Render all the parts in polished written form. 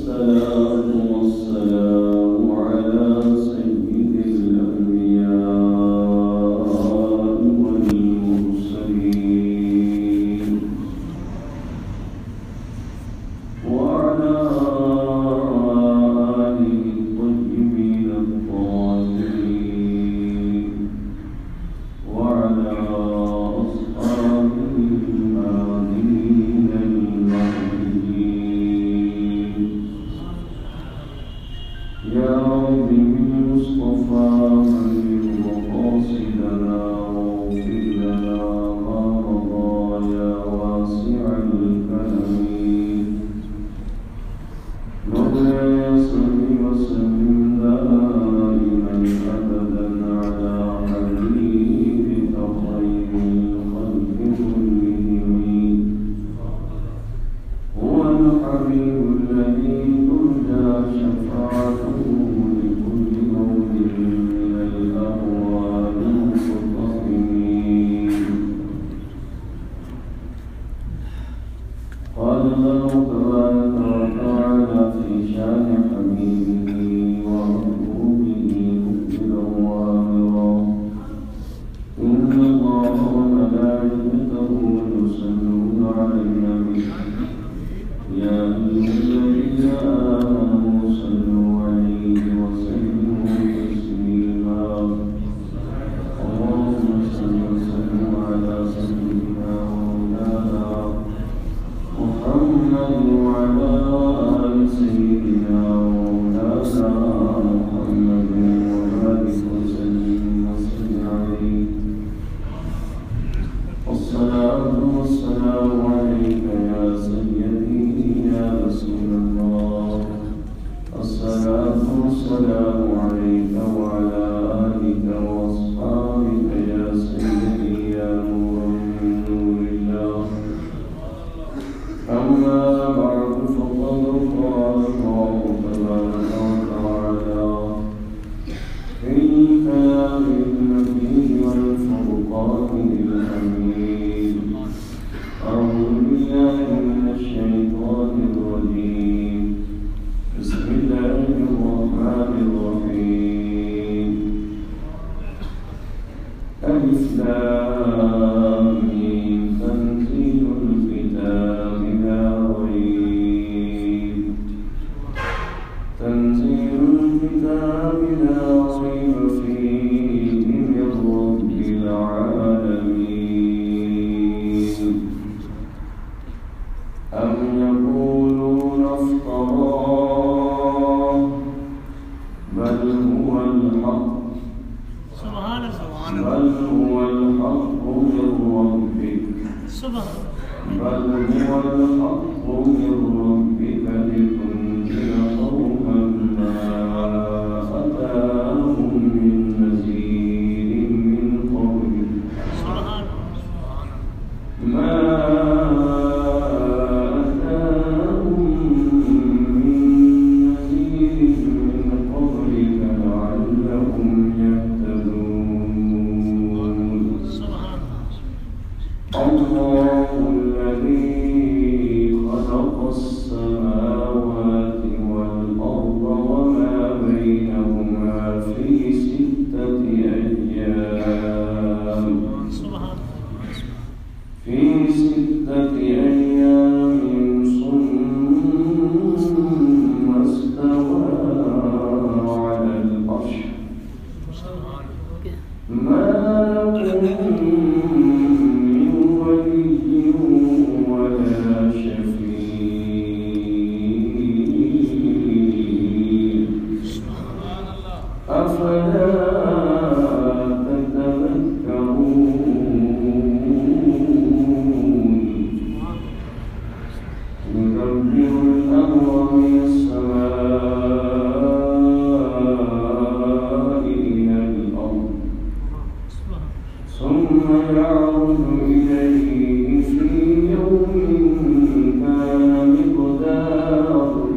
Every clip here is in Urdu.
والصلاة والسلام على سيد الأنبياء والمرسلين وعلى آله الطيبين الطاهرين وعلى أصحابه المهديين المهديين يا رب بالمصطفى بلغ مقاصدنا واغفر لنا ما مضى يا واسع الكرم مولاي صل وسلم دائما أبدا على حبيبك خير الخلق كلهم هو الحبيب الذي ترجى شفاعته لكل موت من الأهوال المنتظمين قال الله تبارك وتعالى في شان حبيبه ومحبوبه مقبلا وامرا إن الله وملائكته يصلون على النبي يا أيها الذين آمنوا صلوا عليه وسلموا تسليما اللهم صل وسلم على سيدنا مولانا محمد وعلى آل سيدنا مولانا محمد وبارك وسلم عليه والصلاة والسلام عليك يا سيدي يا رسول الله الصلاة والسلام عليك وعلى آلك وأصحابك يا سيدي يا نور من نور الله أما بعد فقد قال الله تبارك وتعالى في الكلام المبين والفرقان الحميد أعوذ بالله من الشيطان الرجيم بسم الله الرحمن الرحيم ألف لام ميم تنزيل الكتاب لا ريب تنزيل الكتاب لا ريب فيه من رب العالمين أم يقولون افتراه بل هو الحق بل هو الحق من ربك بل هو الحق من ربك لتنذر قوما ما أتاهم من نذير من قبلك ما أتاهم من نذير من قبلك لعلهم يهتدون الله الذي خلق السماوات والأرض وما بينهما في 6 أيام في 6 أيام ثم استوى على العرش ما لكم من ولي ولا شفيع أفلا تتذكرون يدبر الأمر من السماء إلى الأرض ثم يعرج إليه في يوم كان مقداره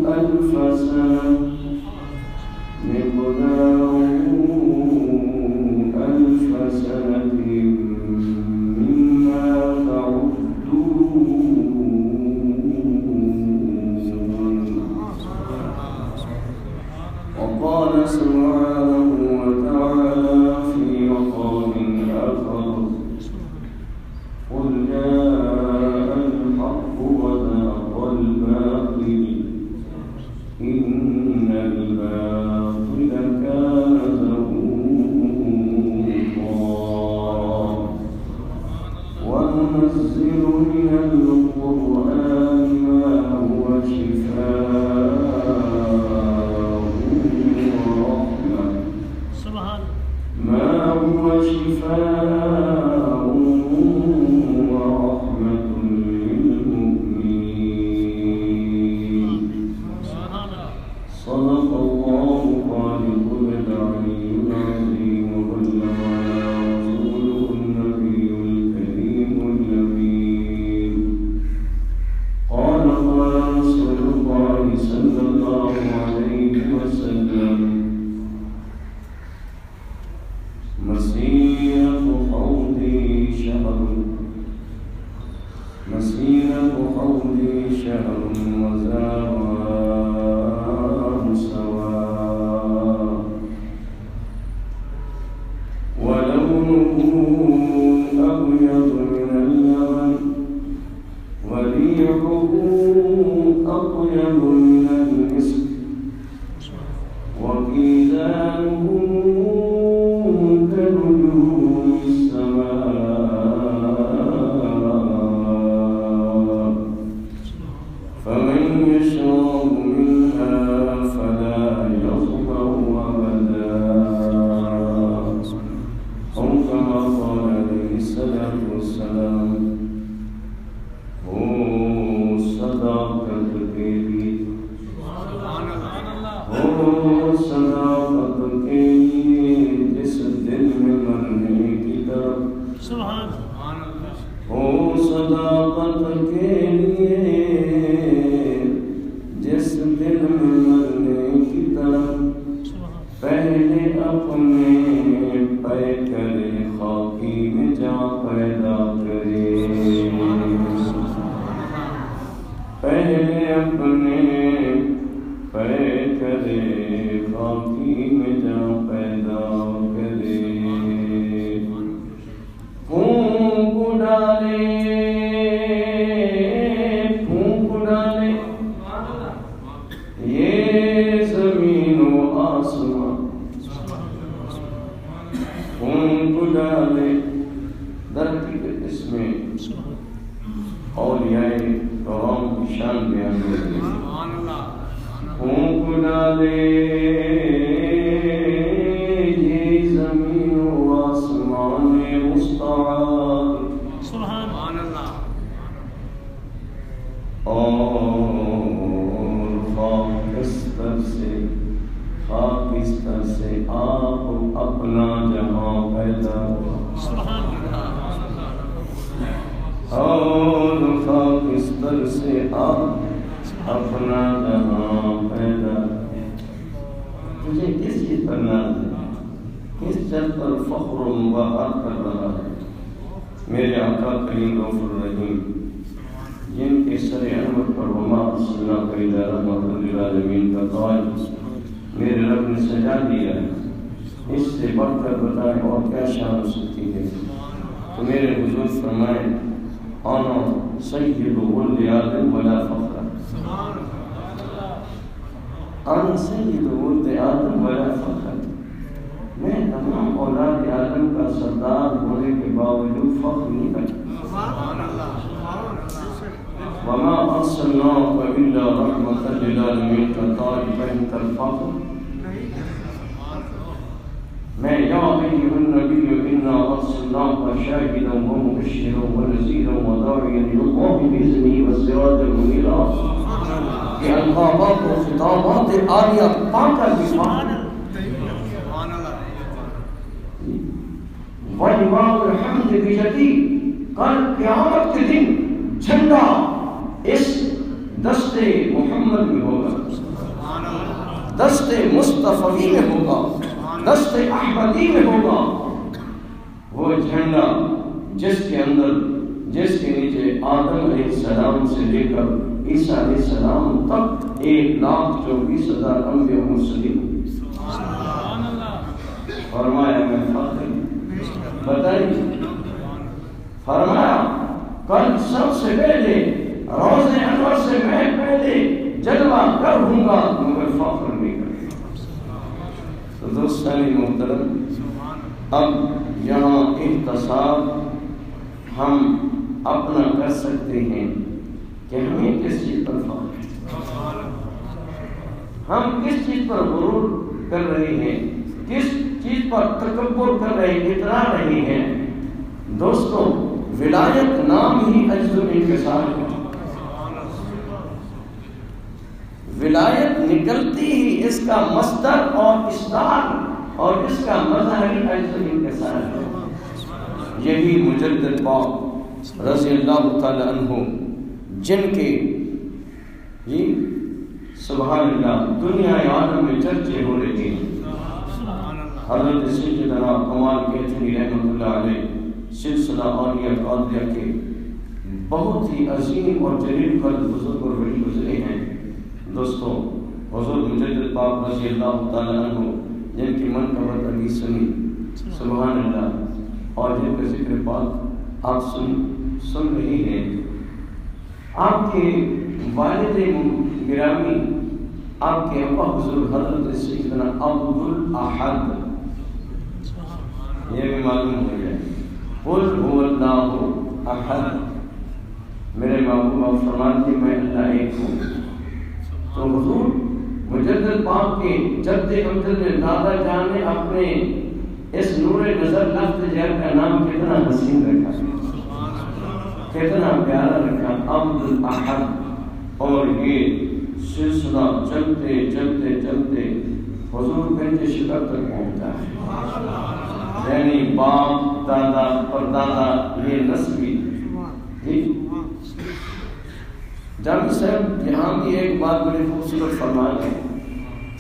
ألف سنة مقداره ألف سنة وننزل من القرآن ما هو شفاء ورحمة ما هو شفاء ورحمة للمؤمنين صدق الله خالق العلي العظيم وبلغ رسوله النبي الكريم الأمين قال رسول الله صلى الله عليه وسلم مسيرة حوضي شهر وزاواه سواء ولونه أبيض من اللبن وريحه أطيب من المسك وكيزانه كنجوم السماء فمن يشرب منها فلا يظمأ أبدا أو كما قال عليه الصلاة والسلام صداقت کے لیے صداقت کے لیے جس دل میں مرنے کی طرف صداقت کے لیے جس دل میں مرنے کی طرف پہلے اپنے پے کرے خاکی میں جا پیدا کرے پہلے اپنے پے کرے خاکی میں جا پیدا کرے پھونک ڈالے یہ زمین و آسمان پھونک ڈالے دھرتی کے اس میں اولیاء کرام کی شان بیان ہوتی ہے پھونک ڈالے یہ زمین و آسمان مستعار اور خاکستر سے آپ اپنا جہاں پیدا اور خاکستر سے آپ اپنا جہاں پیدا تجھے کس چیز پر ناز ہے کس چیز پر فخر و مباحات کر رہا ہے میرے آقا کریم رؤوف الرحیم جن کے سر انور پر وما ارسلناک الا رحمۃ للعالمین کا قائل میرے رب نے سجا دیا ہے اس سے بڑھ کر بتائیں اور کیا شان ہو سکتی ہے تو میرے حضور فرمائیں انا سید ولد آدم ولا فخر انا سید ولد آدم ولا فخر میں تمام اولاد آدم کا سردار ہونے کے باوجود فخر نہیں کرتا وما ارسلناک الا رحمۃ للعالمین کا قائل فانت الفخر میں یا ایھا النبی انا ارسلناک شاہدا ومبشرا ونذیرا وداعیا الی اللہ باذنہ وسراجا منیرا یہ القابات و خطابات عالیہ پا کر بھی وَإِمَامُ الْحَمْدِ بِجَدِيدٍ کل قیامت کے دن جھنڈا اس دستے محمد میں ہوگا دستے مصطفی میں ہوگا دستے احمدی میں ہوگا وہ جھنڈا جس کے اندر جس کے نیچے آدم علیہ السلام سے لے کر عیسیٰ علیہ السلام تک 1,24,000 انبیاء مرسلین فرمایا میں فخر بتائیے فرمایا کل سب سے پہلے روز انور سے میں پہلے جلوہ کروں گا مگر فخر نہیں کروں تو دوستانی محترم اب یہاں احتساب ہم اپنا کر سکتے ہیں کہ ہمیں کس چیز پر فخر ہے، ہم کس چیز پر غرور کر رہے ہیں، کس چیز پر تکبر کر رہے ہیں، اترا رہے ہیں۔ دوستو ولایت نام ہی عجز و انکسار ہے، ولایت نکلتی ہی اس کا مصدر اور اصدار اور اس کا مظہر ہی عجز و انکسار ہے۔ یہی مجدد پاک رضی اللہ تعالی عنہ جن کے جی سبحان اللہ دنیا عالم میں چرچے ہو رہے ہیں، حضرت سیدنا کمال کیتنی رحمۃ اللہ علیہ سلسلہ اولیاء قادریہ کے بہت ہی عظیم اور جلیل قدر بزرگ اور ولی گزرے ہیں۔ دوستو حضور مجدد پاک رضی اللہ تعالی عنہ جن کی منقبت ابھی سنی سبحان اللہ اور جن کا ذکر پاک آپ سن رہی ہیں، آپ کے والد گرامی آپ کے ابا حضور حضرت سیدنا عبدالاحد، یہ بھی معلوم ہو گیا قل هو اللہ احد، میرے محبوب آپ فرماتے میں اللہ ایک ہوں۔ تو حضور مجدد پاک کے جد امجد نے دادا جان نے اپنے اس نور نظر لفظ جہر کا نام کتنا حسین رکھا، کتنا پیارا رکھا، عبدالاحد۔ اور یہ سلسلہ چلتے چلتے چلتے حضور پنج شکر تک پہنچتا ہے، یعنی باپ دادا اور دادا یہ نسبی۔ جامی صاحب یہاں بھی ایک بات بڑی خوبصورت فرمایا ہے،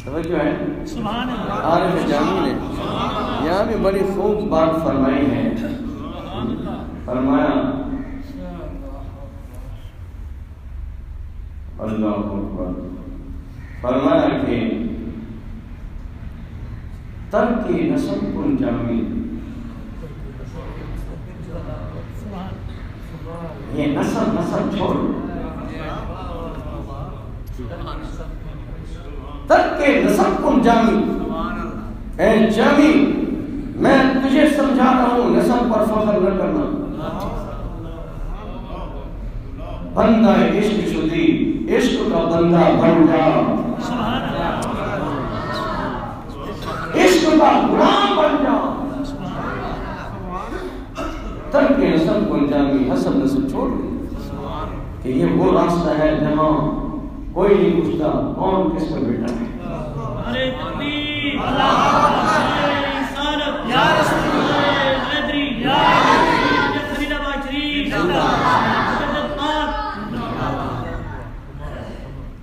توجہ ہے عارف جامی نے یہاں بھی بڑی خوب بات فرمائی ہے، فرمایا اللہ اکبر، فرمایا کہ ترک نسب کن جامی، یہ نسب چھوڑ، ترک نسب کن جامی، اے جامی میں تجھے سمجھا رہا ہوں نسب پر فخر نہ کرنا، بندہ عشق شدی عشق کا بندہ بن جا، عشق کا غلام بن جا، ترک نسب کن جامی، حسب نسب چھوڑ کہ یہ وہ راستہ ہے جہاں کوئی نہیں پوچھتا کون کس کا بیٹا ہے۔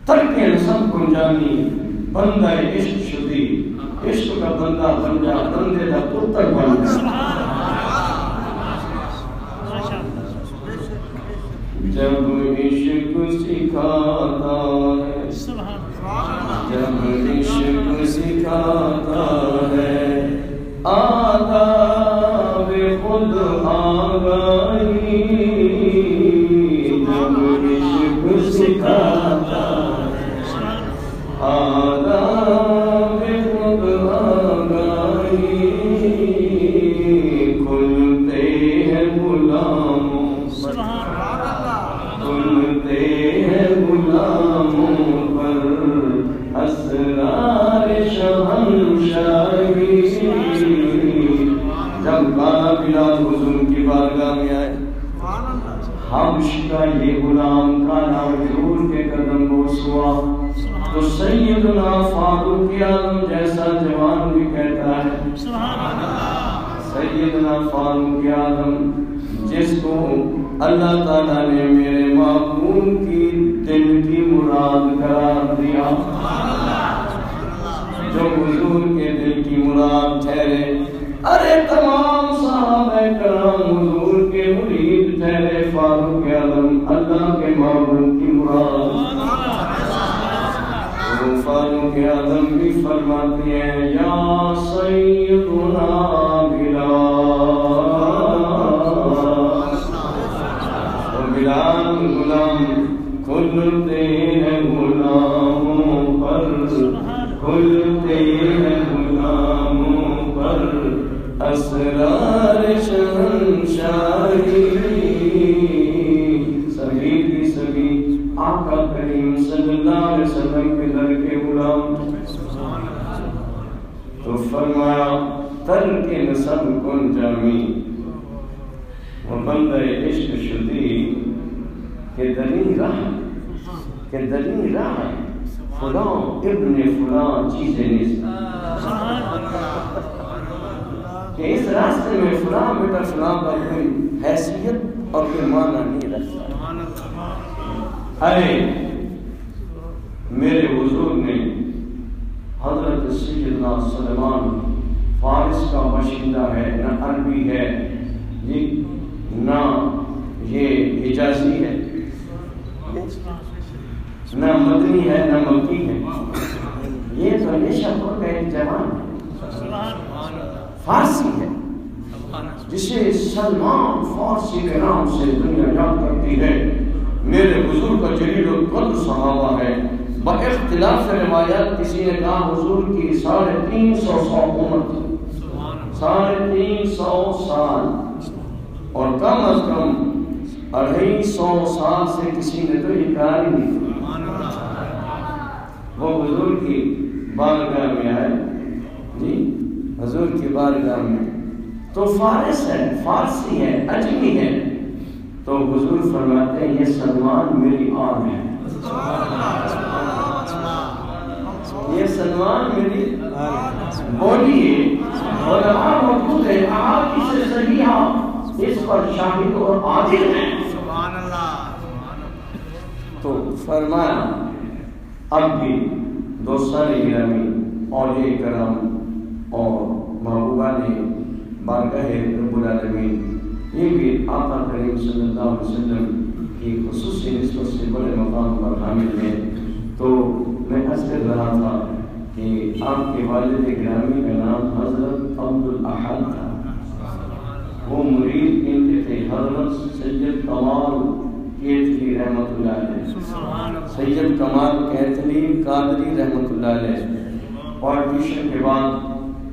ترک نسب کن جامی بندہ عشق شدی عشق کا بندہ بن جا، بندے کا پتر بن جا۔ جب عشق سکھاتا ہے، جب عشق سکھاتا ہے آداب خود آگاہی، جب عشق سکھاتا ہے آداب خود آگاہی، کھلتے ہیں غلاموں اسرار شہنشاہی۔ جب کانا بلال حضور کی بارگاہ میں آئے، حبش کا یہ غلام کانا حضور کے قدم بوس ہوا، تو سیدنا فاروق اعظم جیسا جوان بھی کہتا ہے، سیدنا فاروق اعظم جس کو اللہ تعالیٰ نے میرے معقول کی دل کی مراد قرار دیا، جو حضور کے دل کی مراد ٹھہرے، ارے تمام صحابہ کرام حضور کے مرید ٹھہرے، فاروق اعظم اللہ کے معقول کی مراد۔ وہ فاروق اعظم بھی فرماتے ہیں یا سیدنا بلال غلام کھلتے ہیں غلاموں پر، کھلتے ہیں غلاموں پر اسرار شہنشاہی، سب کن جامی و بندہ عشق شدی کہ دلی راہ فلاں ابن فلاں چیزیں نیست کہ اس راستے میں فلاں بیٹا فلاں کا کوئی حیثیت اور کوئی معنی نہیں رکھتا۔ اے میرے حضور نے حضرت سیدنا سلیمان فارس کا باشندہ ہے، نہ عربی ہے نہ یہ حجازی ہے، نہ مدنی ہے نہ مکی ہے، یہ تو نیشاپور کا ایک جوان فارسی ہے جسے سلمان فارسی کے نام سے دنیا یاد کرتی ہے۔ میرے حضور کا جلیل القدر صحابہ ہے، با اختلاف روایات کسی نے کہا حضور کی 350 سال عمر تھی، 350 سال، اور کم از کم 250 سال سے کسی نے تو انکار ہی نہیں کیا۔ وہ حضور کی بارگاہ میں آئے، جی حضور کی بارگاہ میں تو فارس ہے، فارسی ہے، اجمی ہے، تو حضور فرماتے ہیں یہ سلمان میری آن ہے، یہ سلمان میری بولیے، علماء موجود ہے، احادیث صحیحہ اس پر شاہد اور عادل ہیں۔ تو فرمایا اب بھی دوستان گرامی، اولیاء کرام اور محبوبان بارگاہ رب العالمین، یہ بھی آقا کریم صلی اللہ علیہ وسلم کی خصوصی نسبت سے بڑے مقام پر حامل ہیں۔ تو میں عرض کر رہا تھا کہ آپ کے والد گرامی کا نام حضرت عبدالاحد تھا، وہ مرید ان کے تھے حضرت سید کمال کیتلی رحمۃ اللہ علیہ، سید کمال کیتلی قادری رحمۃ اللہ علیہ، اور ٹیوشن کے بعد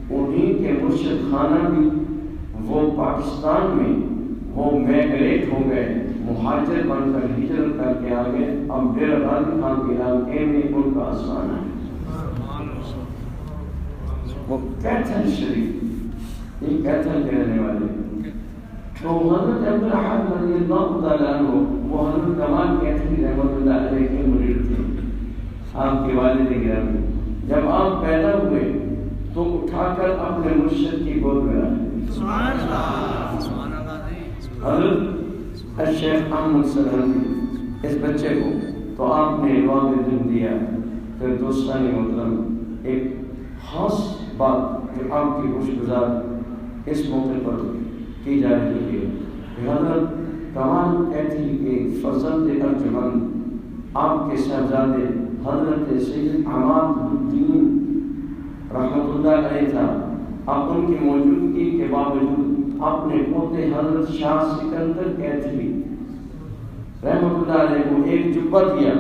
انہی کے مرشد خانہ بھی وہ پاکستان میں وہ میگریٹ ہو گئے، مہاجر بن کر ہجرت کر کے آگے، اب ڈیرہ غازی خان کے علاقے میں ان کا آسانہ ہے، وہ کیتھل شریف، یہ کیتھل کے رہنے والے۔ تو حضرت عبدالاحد رضی اللہ تعالیٰ عنہ وہ حضرت کمال کیتھلی رحمۃ اللہ علیہ کے مرید تھے، آپ کے والد گرامی۔ جب آپ پیدا ہوئے تو اٹھا کر اپنے مرشد کی گود میں رکھے، حضرت الشیخ احمد سرہندی اس بچے کو تو آپ نے دعا میں دل دیا۔ پھر دوستان محترم، ایک خاص بات جو آپ کی خوش گزار اس موقع پر کی جا رہی ہے کہ حضرت کمال کیتھلی کے فرزند ارجمند آپ کے صاحبزادے حضرت سید عماد الدین رحمۃ اللہ علیہ تھا، اب ان کی موجودگی کے باوجود اپنے پوتے حضرت شاہ سکندر کیتھلی رحمۃ اللہ علیہ کو ایک جبہ دیا،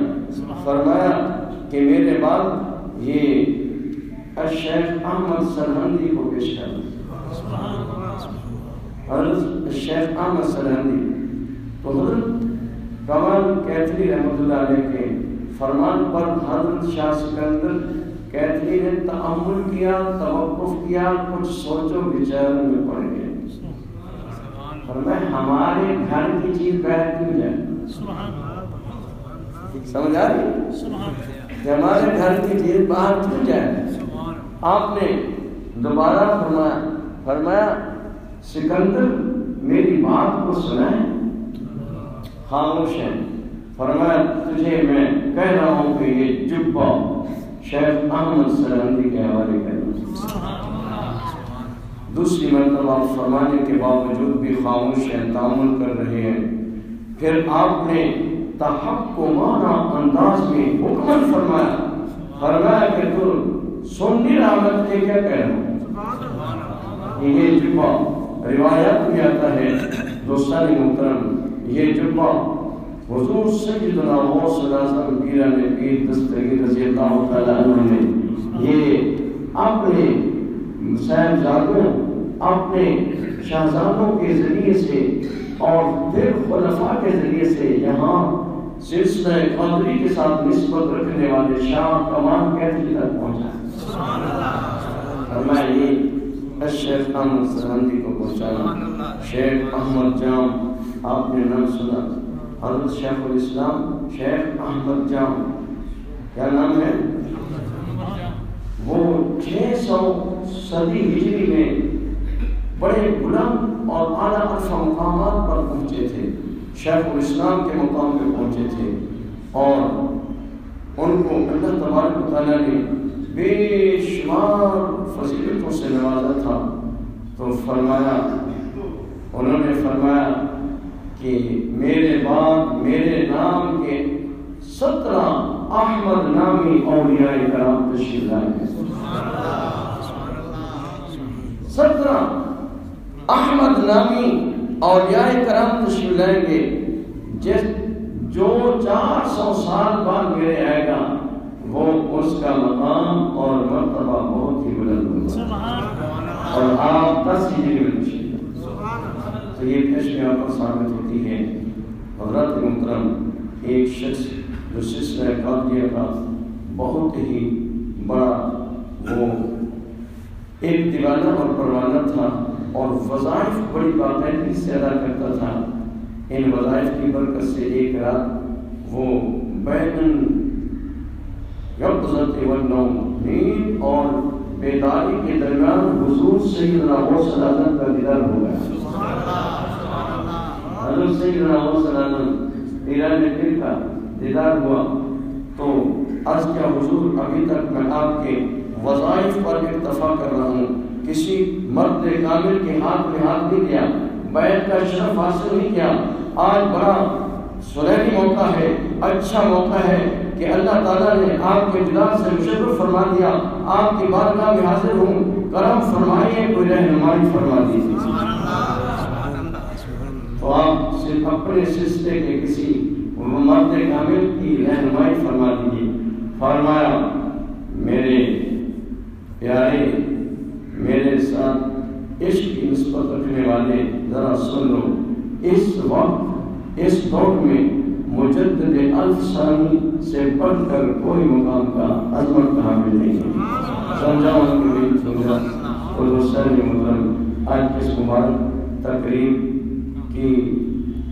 فرمایا کہ میرے بعد یہ الشیخ احمد سرہندی کو پیش کر۔ حضرت الشیخ احمد سرہندی تو حضرت کمال کیتھلی رحمۃ اللہ علیہ کے فرمان پر حضرت شاہ سکندر کیتھلی نے تأمل کیا، توقف کیا، کچھ سوچو بچاروں میں پڑ گئے، فرمایا ہمارے گھر کی چیز باہر کیوں جائے؟ سمجھ آ رہی؟ کہ ہمارے گھر کی چیز باہر کیوں جائے؟ آپ نے دوبارہ فرمایا سکندر میری بات کو سنا ہے؟ خاموش ہے۔ فرمایا تجھے میں کہہ رہا ہوں کہ یہ جبہ شیخ احمد سرہندی کے حوالے کرنا۔ دوسری مرتبہ فرمانے کے باوجود بھی خاموش ہیں، تأمل کر رہے ہیں۔ پھر آپ نے تحکمانہ انداز میں حکم فرمایا کہ تو سن نہیں رہا میں تجھے کیا کہہ رہا ہوں۔ یہ جبہ روایات میں آتا ہے دوستان محترم، یہ جبہ حضور سیدنا غوث الاعظم پیران پیر دستگیر رضی اللہ تعالیٰ عنہ نے یہ اپنے صاحبزادوں، اپنے شہزادوں کے ذریعے سے اور پھر خلفاء کے ذریعے سے یہاں سلسلہ قادری کے ساتھ نسبت رکھنے والے شاہ کمال کیتھلی تک پہنچا۔ فرمایا یہ الشیخ احمد سرہندی کو پہنچانا. شیخ احمد جام آپ نے نام سنا, حضرت شیخ الاسلام شیخ احمد جام, کیا نام ہے؟ وہ 600 صدی ہجری میں بڑے بلند اور اعلیٰ عرفہ مقامات پر پہنچے تھے, شیخ الاسلام کے مقام پہ پہنچے تھے, اور ان کو اللہ تبارک و تعالیٰ نے بے شمار فضیلتوں سے نوازا تھا. تو فرمایا, انہوں نے فرمایا کہ میرے بعد میرے نام کے 17 احمد نامی اولیاء کرام تشریف لائیں گے. 17 احمد نامی اولیاء کرام تشریف لائیں گے, جو 400 سال بعد میرے آئے گا وہ اس کا مقام اور مرتبہ بہت ہی بلند ہوگا, اور آپ 10 ہجری میں تشریف. تو یہ پیشیاں پر ثابت ہوتی ہے. حضرات محترم, ایک شخص جو سلسلہ قادریہ کا بہت ہی بڑا وہ ایک دیوانہ اور پروانہ تھا, اور وظائف بڑی باقاعدگی سے ادا کرتا تھا. ان وظائف کی برکت سے ایک رات وہ بین یقظۃ والنوم, نیند اور بیداری کے درمیان حضور سیدنا غوث اعظم کا دیدار ہو گیا. حضرت سیدنا غوث اعظم پیران پیر کا دیدار ہوا. تو عرض کیا حضور, ابھی تک میں آپ کے وظائف پر اکتفا کر رہا ہوں, کسی مرد کامل کے ہاتھ میں ہاتھ نہیں دیا, بیعت کا شرف حاصل نہیں کیا. آج بڑا سنہری موقع ہے, اچھا موقع ہے کہ اللہ تعالیٰ نے آپ کے دیدار سے مشرف فرما دیا. آپ کی بارگاہ میں حاضر ہوں, کرم فرمائیے, کوئی رہنمائی فرما دیجیے. تو آپ صرف اپنے سلسلے کے کسی مرد کامل کی رہنمائی فرما دیجیے. فرمایا, میرے پیارے, میرے ساتھ عشق کی نسبت رکھنے والے, ذرا سن لو, اس وقت اس دور میں مجدد الف ثانی سے بڑھ کر کوئی مقام کا عظمت کا حامل نہیں ہے. سمجھاؤں کہ میری سمجھا اور دوسرے محترم, آج کی اس مبارک تقریب کی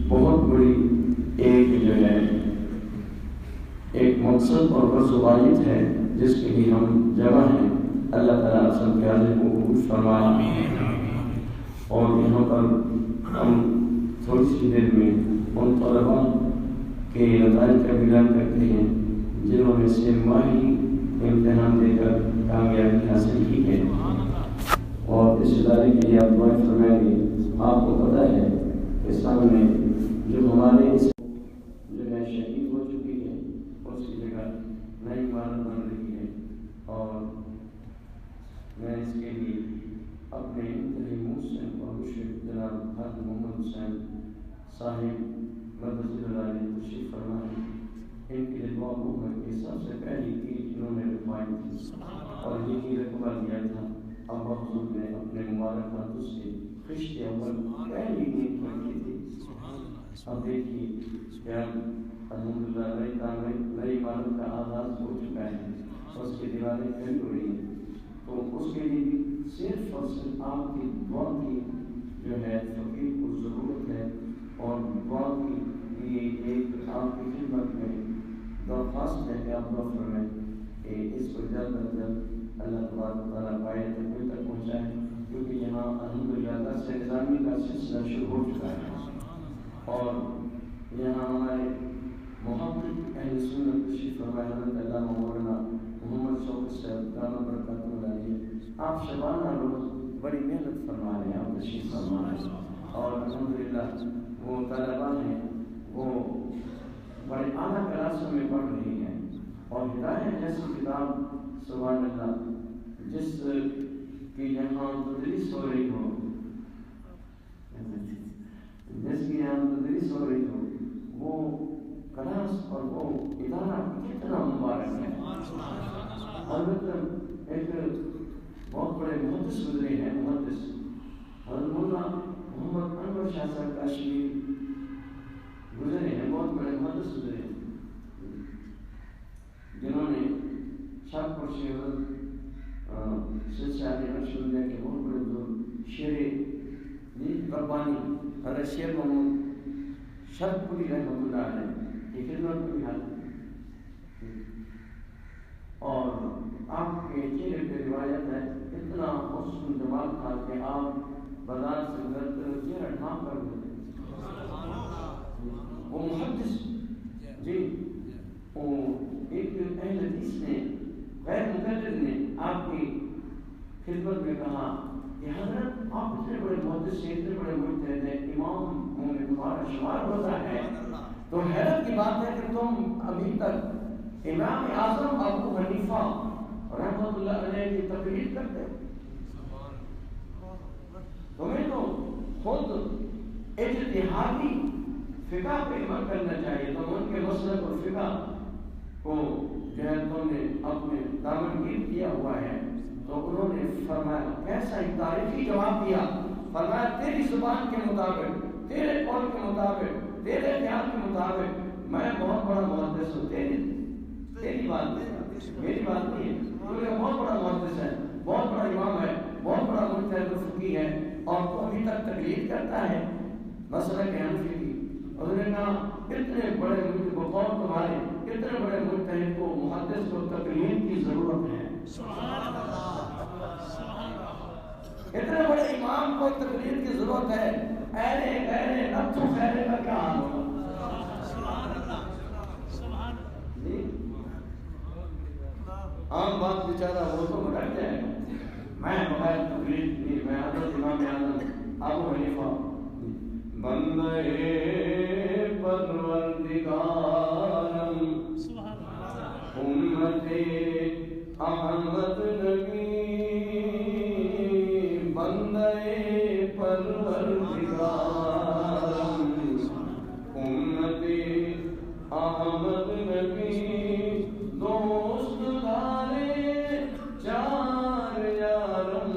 بہت بڑی ایک جو ہے ایک مقصد اور غرض و غایت ہے جس کے لیے ہم جمع ہیں. اللہ تعالیٰ سب کے حاضر کو قبول فرمائے. اور یہاں پر ہم تھوڑی سی دیر میں ان طلباء کے نتائج کا اعلان کرتے ہیں جنہوں نے سے ماہی امتحان دے کر کامیابی حاصل کی ہے, اور اس ادارے کے لیے آپ دعائیں فرمائیں گے. آپ کو پتہ ہے کہ سامنے جو ہمارے اس جو ہے شہید ہو چکی ہے, اس کی جگہ نئی عمارت بن رہی ہے, اور میں اس کے لیے اپنے انتہائی محسن اور مشرف جناب حاجی محمد حسین صاحب مدرسہ اللہ تشریف فرما ہے, ان کے لیے دعا ہو کہ سب سے پہلی چیز انہوں نے رکھوائی تھی اور یہی رقبہ دیا تھا. اب حضور نے اپنے مبارک ہاتھوں سے خشت اول پہلی نیند رکھی تھی. اب دیکھیے کہ الحمدللہ نئی عمارت کا آغاز ہو چکا ہے, اس کی دیواریں کھل ہو رہی ہیں. تو اس کے لیے صرف اور صرف آپ کی دعا کی جو ہے فقیر کو ضرورت ہے, اور دعا کی لیے ایک آپ کی خدمت میں درخواست ہے کہ آپ دعا فرمائیں کہ اس کو جلد از جلد اللہ تبارک و تعالیٰ پائے تک پہنچائے, کیونکہ یہاں الحمدللہ درس نظامی کا سلسلہ شروع ہو چکا ہے, اور یہاں ہمارے محقق اہل سنت تشریف فرمائے حضرت علامہ مولانا محمد شوقت صاحب دامت برکاتہ علیہ. آپ شبانہ روز بڑی محنت فرما رہے ہیں, آپ تشریف فرما رہے ہیں, اور الحمدللہ وہ طلباء ہیں وہ بڑے اعلیٰ کلاسوں میں پڑھ رہی ہیں, اور ہدایت جیسی کتاب سبحان اللہ جس کی یہاں تدریس ہو رہی ہو, جس کی یہاں تدریس ہو رہی ہو, وہ کلاس اور وہ ادارہ کتنا مبارک ہے. حضرت ایک بہت بڑے محدث گزرے ہیں, محدث حضرت مولانا محمد انور شاہ صاحب کاشمیری گزرے ہیں, بہت بڑے محدث گزرے ہیں, جنہوں نے شاہ پر شیخ سلسلہ نقشبندیہ کے بہت بڑے شرط پوری رحمۃ اللہ علیہ کی خدمت بھی حاضر اور آپ کے چہرے پہ روایت ہے اتنا حسن جمال تھا کہ آپ بازار سے گزرتے ہوئے چہرہ ڈھانپ کر گزرتے. وہ محدث جی وہ ایک اہل حدیث نے غیر مقلد نے آپ کی خدمت میں کہا کہ حضرت آپ اتنے بڑے محدث ہیں اتنے بڑے مجتہد ہیں امام ہوں گے تمہارا شمار ہوتا ہے تو حیرت کی بات ہے کہ تم ابھی تک امام اعظم ابو حنیفہ رحمۃ اللہ علیہ کی تقلید کرتے ہو. تمہیں تو خود اجتہادی فقہ پہ عمل کرنا چاہیے. تم ان کے مسلک اور فقہ کو جو ہے تم نے اپنے دامنگیر کیا ہوا ہے. تو انہوں نے فرمایا کیسا ہی تاریخی جواب دیا. فرمایا تیری زبان کے مطابق تیرے قول کے مطابق تیرے خیال کے مطابق میں بہت بڑا محدث ہوں. تیری بات نہیں میری بات نہیں ہے. تو بہت بڑا محدث ہے بہت بڑا امام ہے بہت بڑا مجتہد و فقیہ ہے اور تو ابھی تک تقلید کرتا ہے مسلک حنفی کی. انہوں نے کہا اتنے بڑے بقول تمہارے اتنے بڑے مجتہد کو محدث کو تقلید کی ضرورت ہے. اتنے بڑے امام کو تقلید کی ضرورت ہے. ایرے غیرے نتھو خیرے کا کیا حال ہوگا. عام بات بیچارہ وہ تو رکھ جائے گا. میں بغیر تقلید نہیں میں حضرت امام اعظم ابو حنیفہ بندے پروردگارم امت احمد نبی بندے پروردگارم امت احمد نبی دوست دارے چار یارم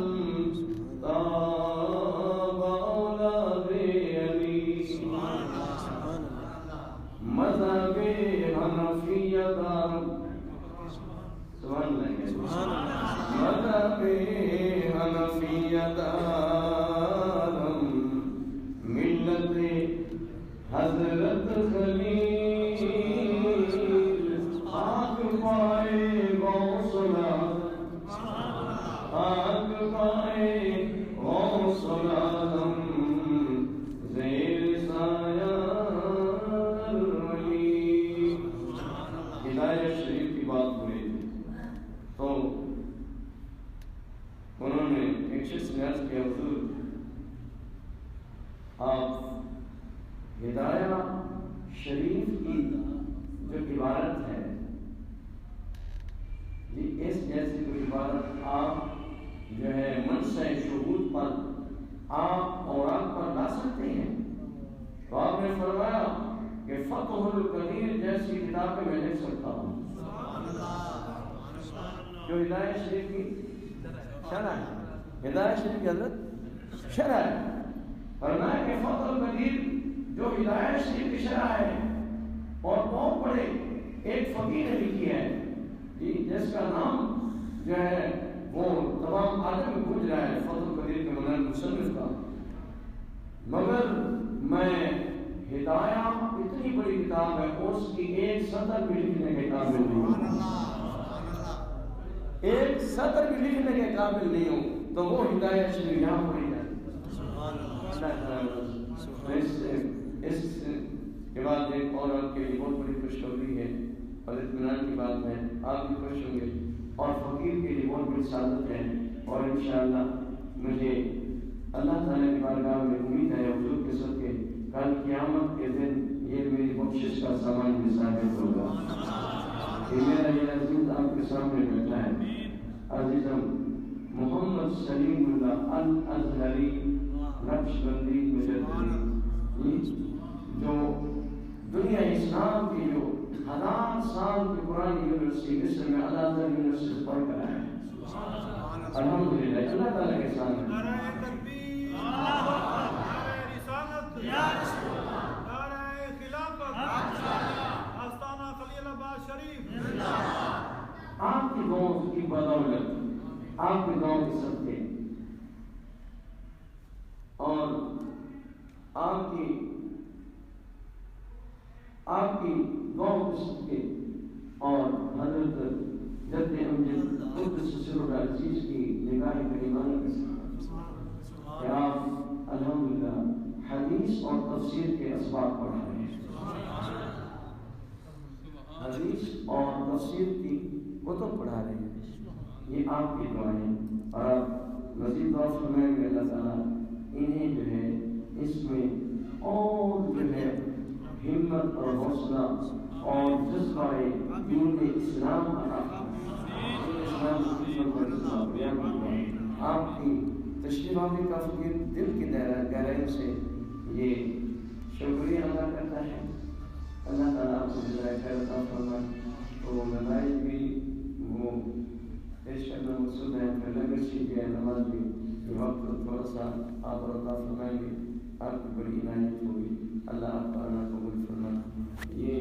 تاب اولاد علی مذہب حنفیہ دارم سبحان اللہ مذہب حنفیہ دارم ملت حضرت خلیل آگ پائے غوثنا آگ پائے غوثنا زیر سایہ الولی. ہدایت شریف کی بات ہوئی تو انہوں نے ایک شخص نے عرض کیا حضور آپ ہدایہ شریف کی جو عبارت ہے جی اس جیسی کوئی عبارت آپ جو ہے منصع شہود پر آپ اوراق پر لا سکتے ہیں. تو آپ نے فرمایا کہ فتح القدیر جیسی کتابیں میں لکھ سکتا ہوں. جو ہدایت شریف کی شرح ہے ہدایت شریف کی حضرت شرح ہے. فرمایا کہ فتح القدیر جو ہدایت شریف کی شرح ہے اور بہت بڑے ایک فقیر نے لکھی ہے جی جس کا نام جو ہے وہ تمام عالم میں گونج رہا ہے فتح القدیر کے منال مصنف کا. مگر میں ہدایہ اتنی بڑی کتاب ہے اس کی ایک سطر بھی لکھنے کے قابل نہیں ہوں. ایک سطر بھی لکھنے کے قابل نہیں ہوں تو وہ ہدایت شریف یہاں پڑی ہے. اس کے بعد ایک اور آپ کے لیے بہت بڑی خوشخبری ہے اور اطمینان کی بات ہے. آپ بھی خوش ہوں گے اور فقیر کے لیے بہت بڑی سعادت ہے. اور انشاءاللہ مجھے اللہ تعالیٰ کی بارگاہ میں امید ہے حضور کے صدقے کل قیامت کے دن یہ میری بخشش کا سامان بھی ثابت ہوگا کہ میرا یہ عزیز آپ کے سامنے بیٹھا ہے. عزیزم محمد سلیم اللہ الازہری نقش بندی مجددی جو دنیا اسلام کی جو 1000 سال کی پرانی یونیورسٹی مصر میں الازہر یونیورسٹی پڑھ کر آئے ہیں. الحمدللہ اللہ تعالیٰ کے سامنے نعرہ تکبیر نعرہ رسالت نعرہ خلافت آستانہ خلیل آباد شریف. آپ کی دعاؤں کی بدولت آپ کی دعاؤں کے صدقے اور آپ کی آپ کی دو قسط کے اور حضرت جد امجد قدس سر العزیز کی نگاہ کریمانہ کے ساتھ کہ آپ الحمدللہ حدیث اور تفسیر کے اسباب پڑھا رہے ہیں، حدیث اور تفسیر کی کتب پڑھا رہے ہیں، یہ آپ کی دعائیں، اور آپ مزید دعا فرمائیں کہ اللہ تعالیٰ انہیں جو ہے اس میں اور جو ہے ہمت اور حوصلہ اور جذبہ دین اسلام عطا فرمائے۔ آپ کی تشریفات کا فقیر دل کی گہرائی سے یہ شکریہ ادا کرتا ہے۔ اللہ تعالیٰ آپ کو جزائے خیر عطا فرمائے۔ تو نماز بھی وہ پیش کرنا مقصود ہے، پھر لنگر سیکھ گئے، نماز بھی یہ وقت تھوڑا سا آپ اور عطا فرمائیں گے، آپ کی بڑی عنایت ہوگی، اللہ آپ کا قبول فرمائے۔ یہ